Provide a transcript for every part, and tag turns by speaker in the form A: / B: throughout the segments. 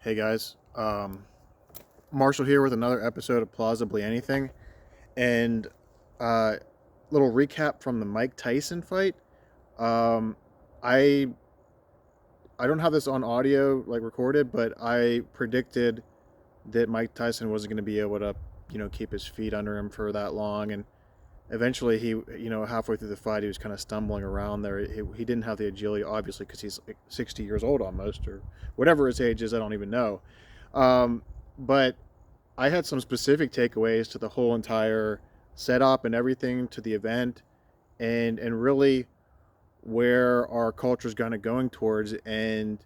A: Hey guys, Marshall here with another episode of Plausibly Anything, and little recap from the Mike Tyson fight. Um, I I don't have this on audio like recorded, but I predicted that Mike Tyson wasn't going to be able to, keep his feet under him for that long, and eventually he, halfway through the fight, he was kind of stumbling around there. He didn't have the agility, obviously, because he's like 60 years old almost, or whatever his age is. I don't even know. Um, but I had some specific takeaways to the whole entire setup and everything to the event, and really where our culture is kind of going towards, and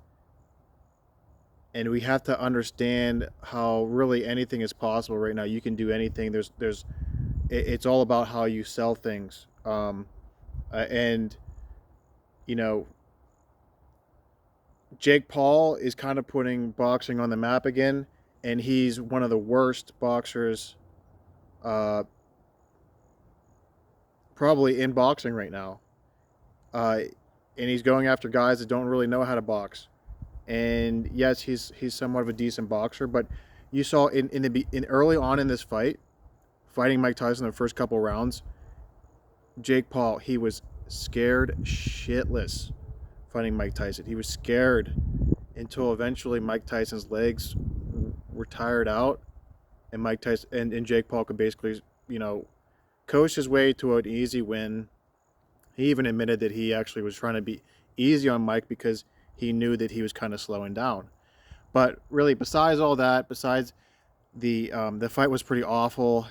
A: we have to understand how really anything is possible right now. You can do anything. It's all about how you sell things. And you know, Jake Paul is kind of putting boxing on the map again, and he's one of the worst boxers, uh, probably in boxing right now. Uh, and he's going after guys that don't really know how to box. And yes, he's somewhat of a decent boxer, but you saw in early on in this fight, fighting Mike Tyson in the first couple rounds, Jake Paul, he was scared shitless fighting Mike Tyson. He was scared until eventually Mike Tyson's legs were tired out, and Mike Tyson and Jake Paul could basically, coast his way to an easy win. He even admitted that he actually was trying to be easy on Mike because he knew that he was kind of slowing down. But really, besides all that, besides the fight was pretty awful,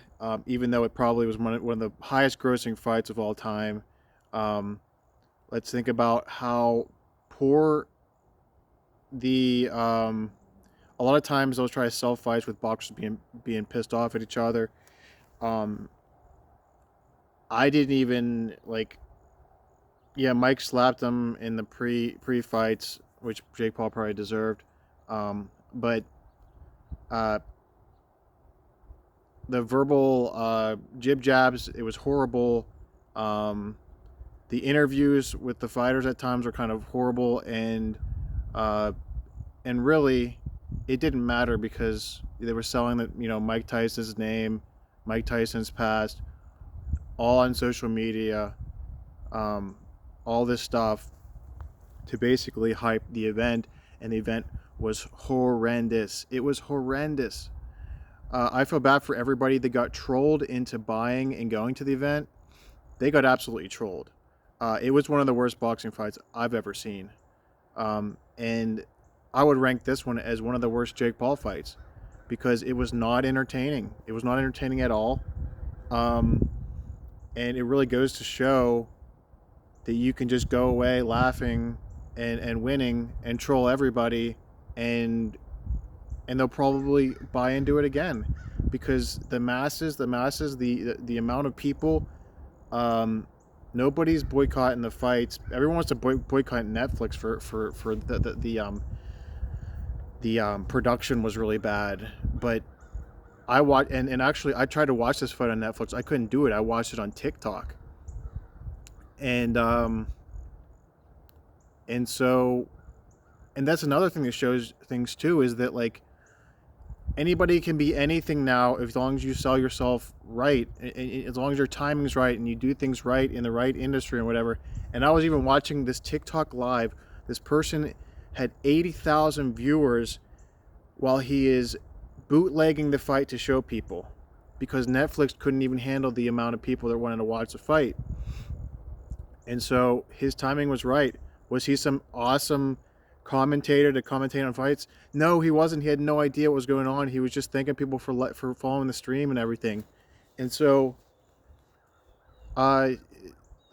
A: even though it probably was one of the highest grossing fights of all time. Um, let's think about how poor the a lot of times those try to sell fights with boxers being pissed off at each other. Um, I didn't even like. Yeah, Mike slapped him in the pre fights, which Jake Paul probably deserved. But uh, the verbal jib jabs, it was horrible. Um, the interviews with the fighters at times were kind of horrible, uh, and really, it didn't matter because they were selling Mike Tyson's name, Mike Tyson's past, all on social media, um, all this stuff to basically hype the event, and the event was horrendous. It was horrendous. I feel bad for everybody that got trolled into buying and going to the event. They got absolutely trolled. It was one of the worst boxing fights I've ever seen. And I would rank this one as one of the worst Jake Paul fights because it was not entertaining. It was not entertaining at all. Um, and it really goes to show that you can just go away laughing and winning and troll everybody, and they'll probably buy into it again because the amount of people, nobody's boycotting the fights. Everyone wants to boycott Netflix for the production was really bad. But I watched, and actually I tried to watch this fight on Netflix. I couldn't do it. I watched it on TikTok, and and so and that's another thing that shows things too, is that like anybody can be anything now as long as you sell yourself right, as long as your timing's right and you do things right in the right industry and whatever. And I was even watching this TikTok live. This person had 80,000 viewers while he is bootlegging the fight to show people because Netflix couldn't even handle the amount of people that wanted to watch the fight. And so his timing was right. Was he some awesome commentator to commentate on fights? No, he wasn't. He had no idea what was going on. He was just thanking people for following the stream and everything. And so, uh,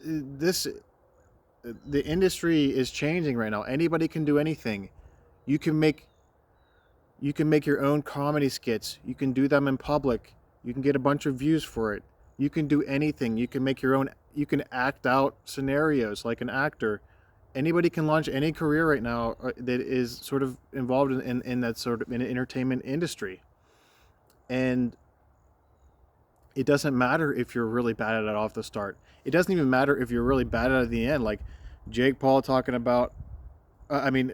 A: this the industry is changing right now. Anybody can do anything. You can make your own comedy skits. You can do them in public. You can get a bunch of views for it. You can do anything. You can make your own. You can act out scenarios like an actor. Anybody can launch any career right now that is sort of involved in that sort of in entertainment industry. And it doesn't matter if you're really bad at it off the start. It doesn't even matter if you're really bad at it at the end. Like Jake Paul talking about, I mean,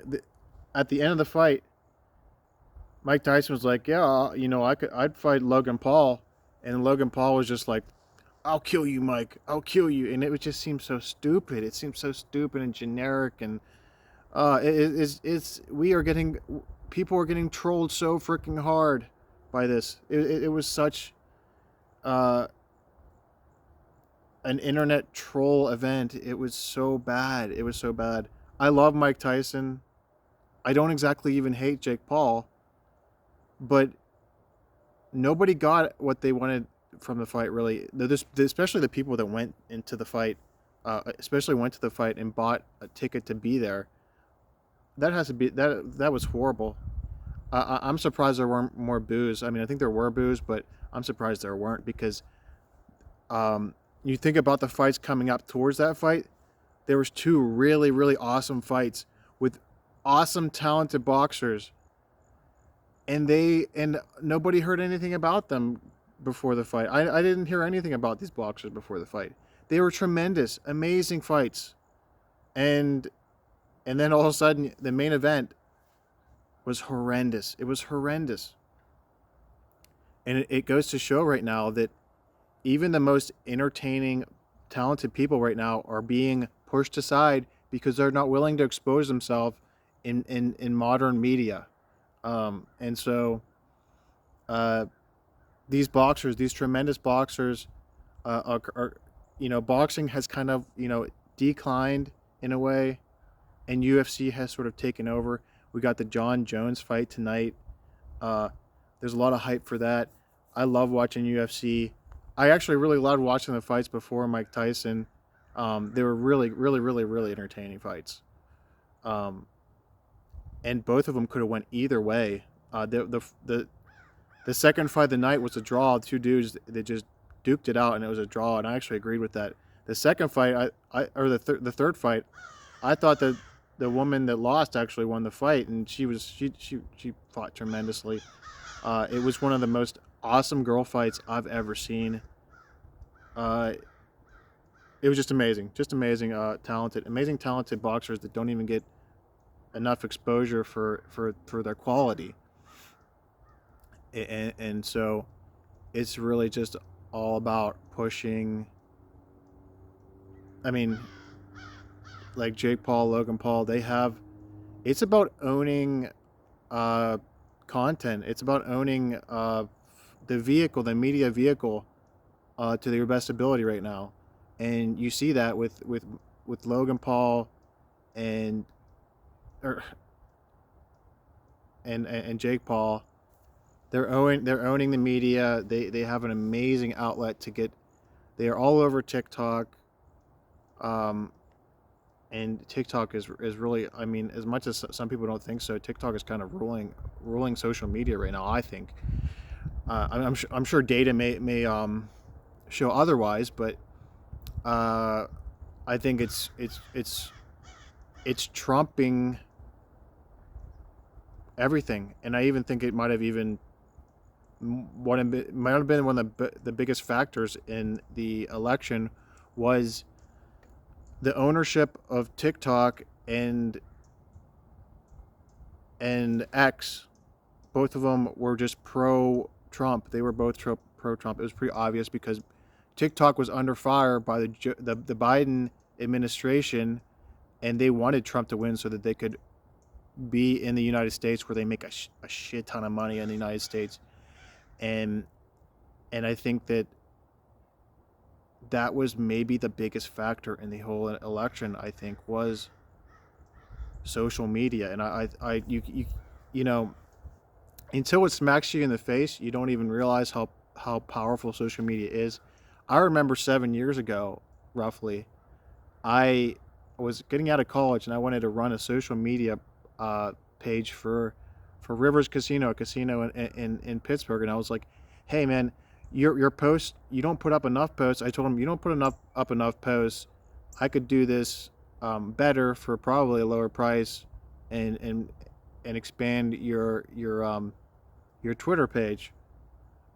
A: at the end of the fight, Mike Tyson was like, yeah, I'd fight Logan Paul, and Logan Paul was just like, I'll kill you, Mike. I'll kill you, and it would just seem so stupid. It seems so stupid and generic, and it's we are getting people are getting trolled so freaking hard by this. It was such uh, an internet troll event. It was so bad. It was so bad. I love Mike Tyson. I don't exactly even hate Jake Paul, but nobody got what they wanted from the fight. Really, especially the people that went into the fight, especially went to the fight and bought a ticket to be there. That has to be that was horrible. I'm surprised there weren't more boos. I mean, I think there were boos, but I'm surprised there weren't because um, you think about the fights coming up towards that fight. There was two really really awesome fights with awesome talented boxers, and nobody heard anything about them before the fight. I didn't hear anything about these boxers before the fight. They were tremendous, amazing fights, and and then all of a sudden the main event was horrendous. It was horrendous. And it goes to show right now that even the most entertaining, talented people right now are being pushed aside because they're not willing to expose themselves in modern media. And so uh, these boxers, these tremendous boxers, boxing has kind of, declined in a way, and UFC has sort of taken over. We got the John Jones fight tonight. Uh, there's a lot of hype for that. I love watching UFC. I actually really loved watching the fights before Mike Tyson. They were really, really, really, really entertaining fights. Um, and both of them could have went either way. The second fight of the night was a draw. Two dudes that just duked it out, and it was a draw. And I actually agreed with that. The second fight, the third fight, I thought that the woman that lost actually won the fight, and she fought tremendously. It was one of the most awesome girl fights I've ever seen. Uh, it was just amazing, amazing talented boxers that don't even get enough exposure for their quality, and so it's really just all about pushing. I mean, like Jake Paul, Logan Paul, they have. It's about owning uh, content. It's about owning the vehicle, the media vehicle, to their best ability right now, and you see that with Logan Paul and or, and Jake Paul. They're owning the media. They have an amazing outlet to get. They are all over TikTok. Um, and TikTok is really, I mean, as much as some people don't think so, TikTok is kind of ruling social media right now. I think I'm sure data may show otherwise, but uh, I think it's trumping everything, and I even think it might have even might have been one of the biggest factors in the election was the ownership of TikTok and X. Both of them were just pro Trump. They were both pro Trump. It was pretty obvious because TikTok was under fire by the Biden administration, and they wanted Trump to win so that they could be in the United States where they make a shit ton of money in the United States, and I think that was maybe the biggest factor in the whole election. I think was social media, and you know until it smacks you in the face, you don't even realize how powerful social media is. I remember 7 years ago, roughly, I was getting out of college and I wanted to run a social media page for Rivers Casino, a casino in Pittsburgh, and I was like, "Hey man, your posts, you don't put up enough posts." I told him, "You don't put enough posts. I could do this better for probably a lower price, and expand your Twitter page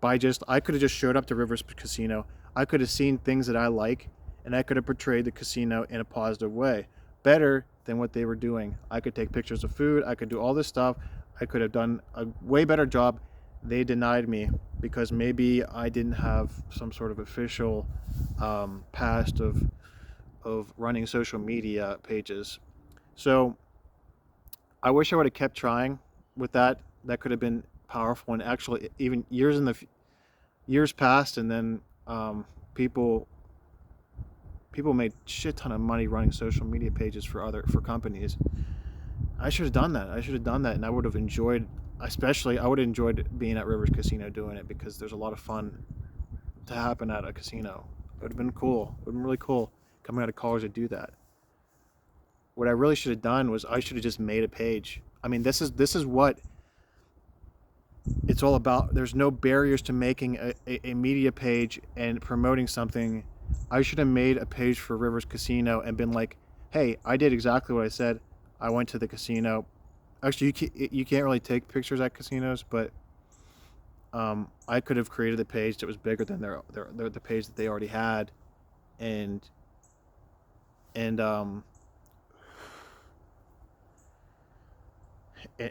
A: by just I could have just showed up to Rivers Casino. I could have seen things that I like, and I could have portrayed the casino in a positive way, better than what they were doing. I could take pictures of food. I could do all this stuff. I could have done a way better job. They denied me because maybe I didn't have some sort of official past of running social media pages. So I wish I would have kept trying with that. That could have been powerful, and actually, even years passed, and then people people made shit ton of money running social media pages for companies. I should have done that. I should have done that, and I would have enjoyed. Especially, I would have enjoyed being at Rivers Casino doing it because there's a lot of fun to happen at a casino. It would have been cool. It would have been really cool coming out of college to do that. What I really should have done was I should have just made a page. I mean, this is what it's all about. There's no barriers to making a media page and promoting something. I should have made a page for Rivers Casino and been like, hey, I did exactly what I said. I went to the casino. Actually, you can't really take pictures at casinos, but I could have created a page that was bigger than the page that they already had, and and um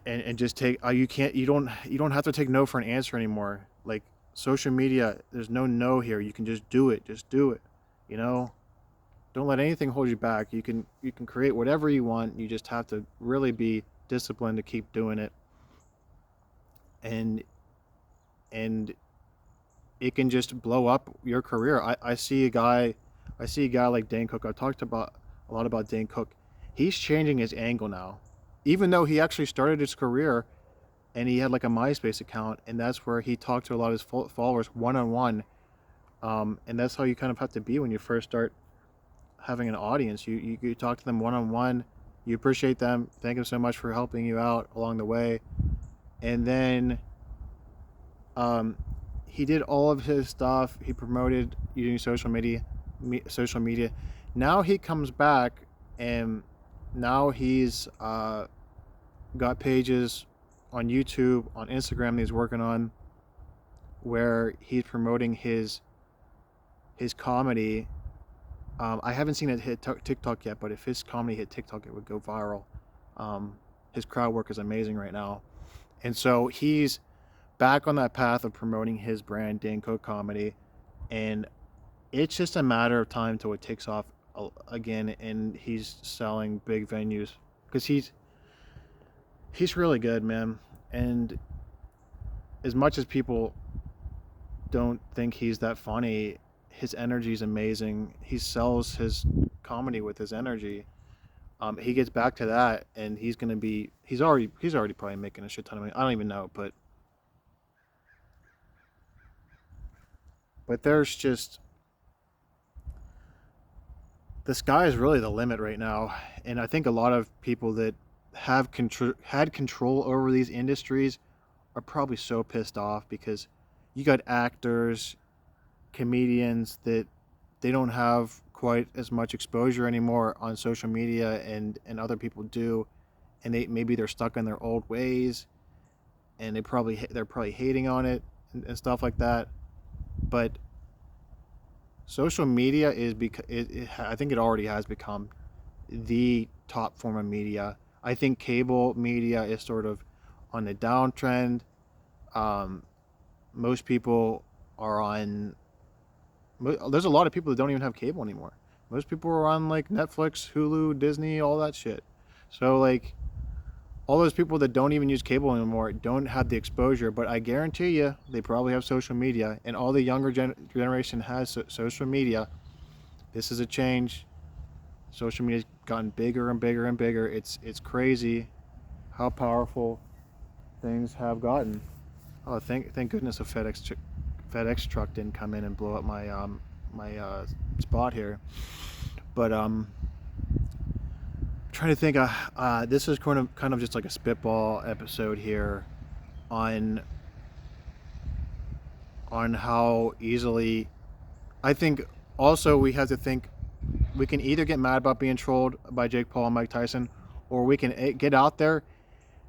A: and just take you don't have to take no for an answer anymore. Like social media, there's no here. You can just do it. Just do it. You know, don't let anything hold you back. You can create whatever you want. You just have to really be disciplined to keep doing it, and and it can just blow up your career. I see a guy like Dane Cook. I've talked about a lot about Dane Cook. He's changing his angle now, even though he actually started his career and he had like a MySpace account, and that's where he talked to a lot of his followers one on one. And that's how you kind of have to be when you first start having an audience. You talk to them one on one. You appreciate them, thank them so much for helping you out along the way, and then um, he did all of his stuff. He promoted using social media. Now he comes back, and now he's got pages on YouTube, on Instagram that he's working on, where he's promoting his comedy. I haven't seen it hit TikTok yet, but if his comedy hit TikTok, it would go viral. His crowd work is amazing right now, and so he's back on that path of promoting his brand, Dan Cook Comedy, and it's just a matter of time till it takes off again, and he's selling big venues because he's really good, man. And as much as people don't think he's that funny, his energy is amazing. He sells his comedy with his energy. He gets back to that, and he's already probably making a shit ton of money. I don't even know, but there's just the sky is really the limit right now, and I think a lot of people that had control over these industries are probably so pissed off because you got actors, comedians that they don't have quite as much exposure anymore on social media, and other people do, and they're stuck in their old ways, and they're probably hating on it, and stuff like that. But social media I think it already has become the top form of media. I think cable media is sort of on the downtrend. Um, Most people are on. There's a lot of people that don't even have cable anymore. Most people are on like Netflix, Hulu, Disney, all that shit. So like all those people that don't even use cable anymore don't have the exposure, but I guarantee you they probably have social media, and all the younger generation has social media. This is a change. Social media's gotten bigger and bigger and bigger. It's crazy how powerful things have gotten. Oh, thank goodness a FedEx truck didn't come in and blow up my spot here. But trying to think. This is kind of just like a spitball episode here on how easily. I think also we have to think we can either get mad about being trolled by Jake Paul and Mike Tyson, or we can get out there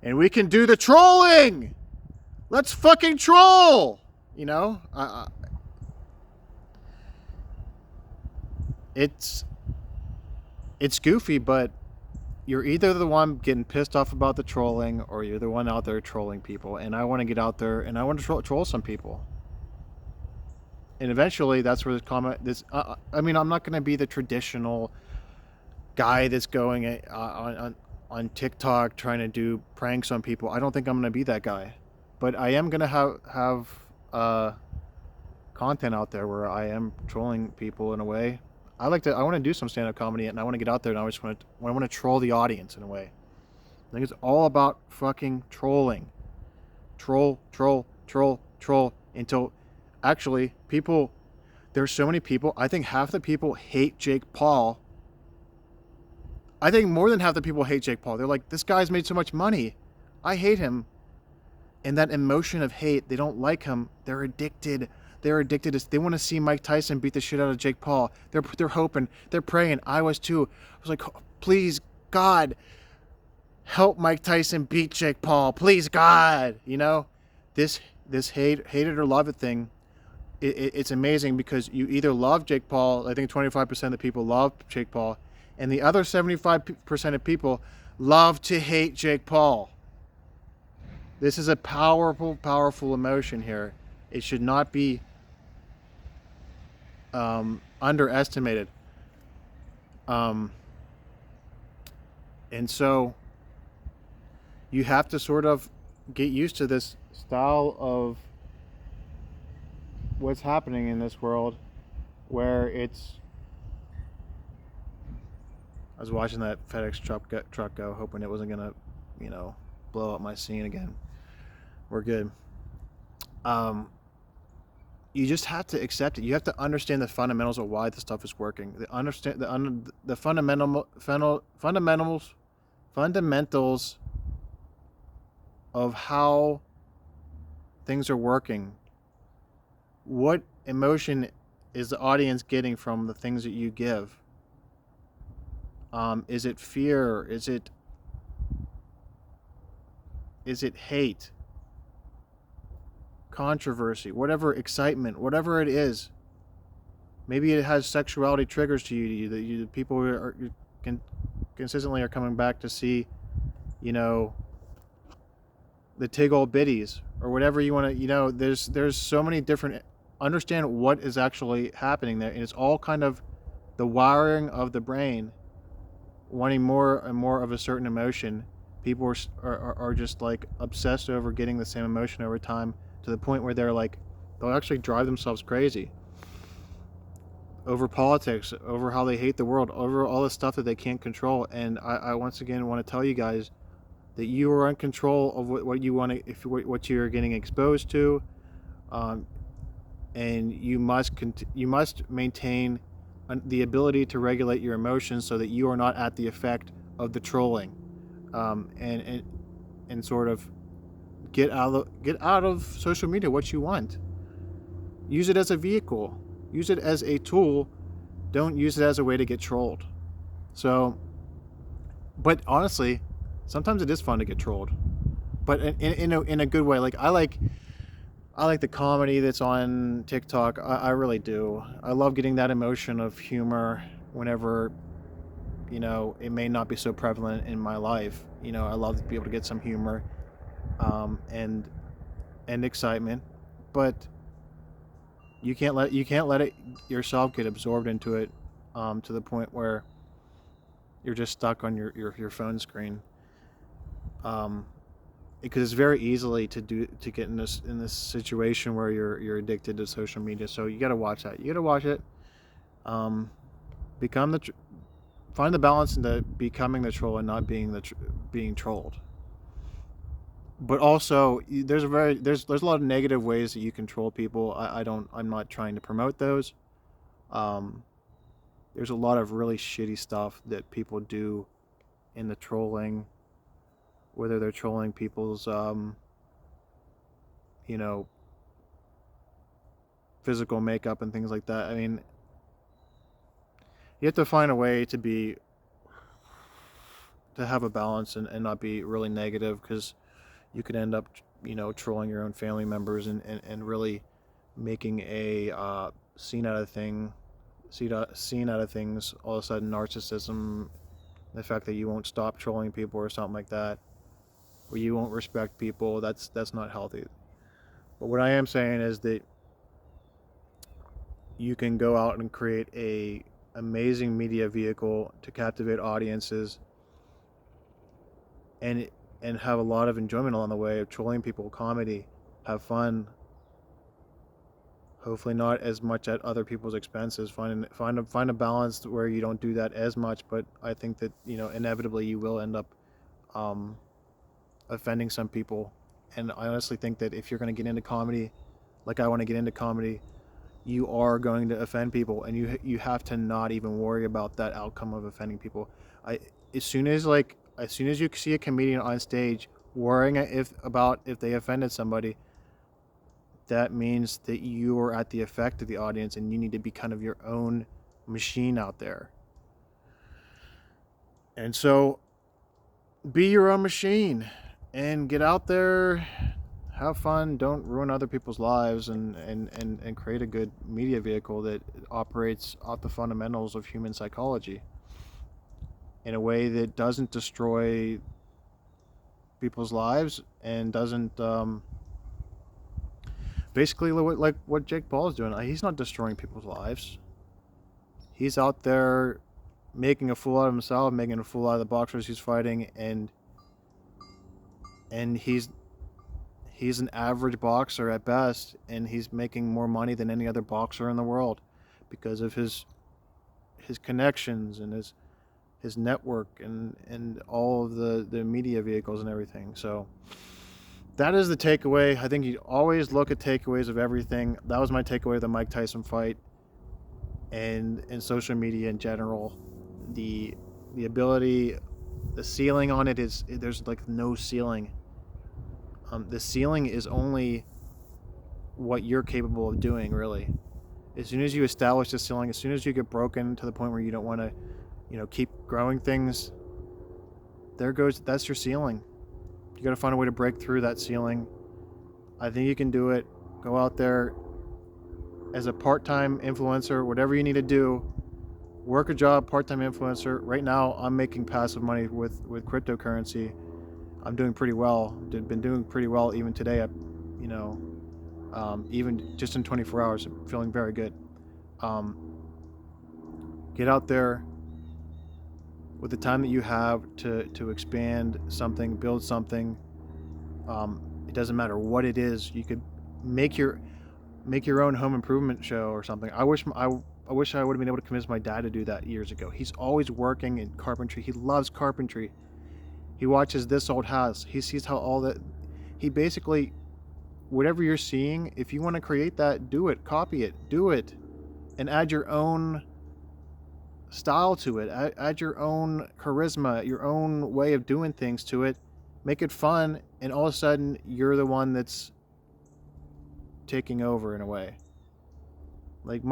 A: and we can do the trolling. Let's fucking troll. You know, it's goofy, but you're either the one getting pissed off about the trolling, or you're the one out there trolling people. And I want to get out there and I want to troll some people. And eventually, that's where this comment. I mean, I'm not going to be the traditional guy that's going on TikTok trying to do pranks on people. I don't think I'm going to be that guy, but I am going to have content out there where I am trolling people in a way. I want to do some stand up comedy, and I want to get out there, and I want to troll the audience in a way. I think it's all about fucking trolling. Troll, troll, troll, troll until actually people. There's so many people. I think half the people hate Jake Paul. I think more than half the people hate Jake Paul. They're like, this guy's made so much money. I hate him. And that emotion of hate, they don't like him. They're addicted. They're addicted. They want to see Mike Tyson beat the shit out of Jake Paul. They're hoping. They're praying. I was too. I was like, please, God, help Mike Tyson beat Jake Paul. Please, God. You know, this hate it or love it thing. It's amazing because you either love Jake Paul. I think 25% of the people love Jake Paul, and the other 75% of people love to hate Jake Paul. This is a powerful, powerful emotion here. It should not be underestimated. And so you have to sort of get used to this style of what's happening in this world, where it's. I was watching that FedEx truck go, hoping it wasn't gonna, blow up my scene again. We're good. You just have to accept it. You have to understand the fundamentals of why the stuff is working. The fundamentals of how things are working. What emotion is the audience getting from the things that you give? Is it fear? Is it hate? Controversy? Whatever, excitement, whatever it is. Maybe it has sexuality triggers to you that people consistently are coming back to see, the tig old biddies or whatever you want to. There's so many different. Understand what is actually happening there, and it's all kind of the wiring of the brain wanting more and more of a certain emotion. People are just like obsessed over getting the same emotion over time, to the point where they'll actually drive themselves crazy over politics, over how they hate the world, over all the stuff that they can't control. And I once again want to tell you guys that you are in control of what you want to, what you're getting exposed to, and you must maintain the ability to regulate your emotions so that you are not at the effect of the trolling, and sort of get out of social media what you want. Use it as a vehicle. Use it as a tool. Don't use it as a way to get trolled. So, but honestly, sometimes it is fun to get trolled, but in a good way. Like I like the comedy that's on TikTok. I really do. I love getting that emotion of humor whenever, it may not be so prevalent in my life. I love to be able to get some humor, and excitement, but you can't let it yourself get absorbed into it, to the point where you're just stuck on your phone screen. Because it's very easily to get in this situation where you're addicted to social media. So you got to watch that. You got to watch it. Find the balance into becoming the troll and not being trolled. But also, there's a lot of negative ways that you can troll people. I'm not trying to promote those. There's a lot of really shitty stuff that people do in the trolling, whether they're trolling people's, physical makeup and things like that. I mean, you have to find a way to have a balance and not be really negative, because you could end up, trolling your own family members and really making a scene out of things. All of a sudden, narcissism The fact that you won't stop trolling people or something like that, or you won't respect people, that's not healthy. But what I am saying is that you can go out and create a amazing media vehicle to captivate audiences and have a lot of enjoyment along the way of trolling people, comedy, have fun. Hopefully not as much at other people's expenses. Find a balance where you don't do that as much. But I think that inevitably you will end up um, offending some people. And I honestly think that if you're going to get into comedy, like I want to get into comedy, you are going to offend people, and you have to not even worry about that outcome of offending people. I as soon as you see a comedian on stage worrying if they offended somebody, that means that you are at the effect of the audience, and you need to be kind of your own machine out there. And so, be your own machine, and get out there, have fun, don't ruin other people's lives, and create a good media vehicle that operates off the fundamentals of human psychology in a way that doesn't destroy people's lives and doesn't basically like what Jake Paul is doing. He's not destroying people's lives. He's out there making a fool out of himself, making a fool out of the boxers he's fighting, and he's an average boxer at best, and he's making more money than any other boxer in the world because of his connections and his network and all of the media vehicles and everything. So that is the takeaway. I think you always look at takeaways of everything. That was my takeaway of the Mike Tyson fight and social media in general. The ability, the ceiling on it is there's like no ceiling. The ceiling is only what you're capable of doing, really. As soon as you establish the ceiling, as soon as you get broken to the point where you don't want to, keep growing things, that's your ceiling. You got to find a way to break through that ceiling. I think you can do it. Go out there as a part-time influencer, whatever you need to do. Work a job, part-time influencer. Right now, I'm making passive money with cryptocurrency. I'm doing pretty well. Been doing pretty well even today. Even just in 24 hours, I'm feeling very good. Get out there with the time that you have to expand something, build something. It doesn't matter what it is. You could make your own home improvement show or something. I wish I would have been able to convince my dad to do that years ago. He's always working in carpentry. He loves carpentry. He watches This Old House. He sees how all that. He basically, whatever you're seeing, if you want to create that, do it, copy it, do it, and add your own style to it. Add your own charisma, your own way of doing things to it. Make it fun, and all of a sudden, you're the one that's taking over in a way. Like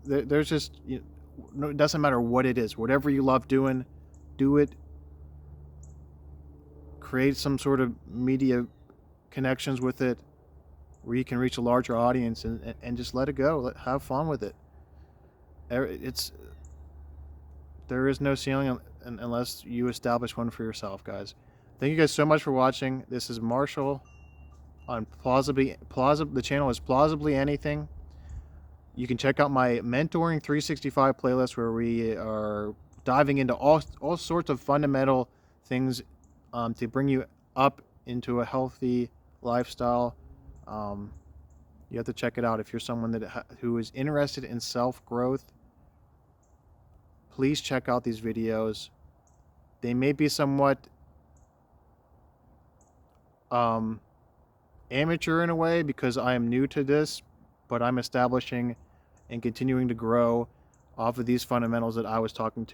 A: there's just it doesn't matter what it is. Whatever you love doing, do it. Create some sort of media connections with it where you can reach a larger audience and just let it go. Have fun with it. There is no ceiling unless you establish one for yourself, guys. Thank you guys so much for watching. This is Marshall on the channel is Plausibly Anything. You can check out my Mentoring 365 playlist where we are diving into all sorts of fundamental things to bring you up into a healthy lifestyle. You have to check it out if you're someone who is interested in self-growth. Please check out these videos. They may be somewhat amateur in a way because I am new to this, but I'm establishing and continuing to grow off of these fundamentals that I was talking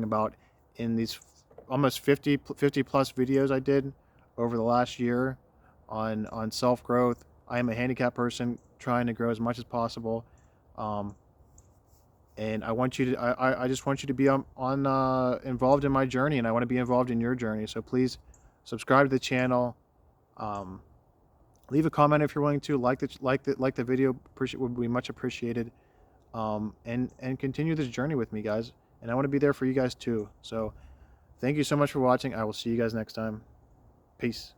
A: about in these almost 50 plus videos I did over the last year on self-growth. I am a handicapped person trying to grow as much as possible. And I want you to, I just want you to be involved in my journey, and I want to be involved in your journey. So please subscribe to the channel. Leave a comment if you're willing to. Like the video. Would be much appreciated. And continue this journey with me, guys. And I want to be there for you guys too. So Thank you so much for watching. I will see you guys next time. Peace.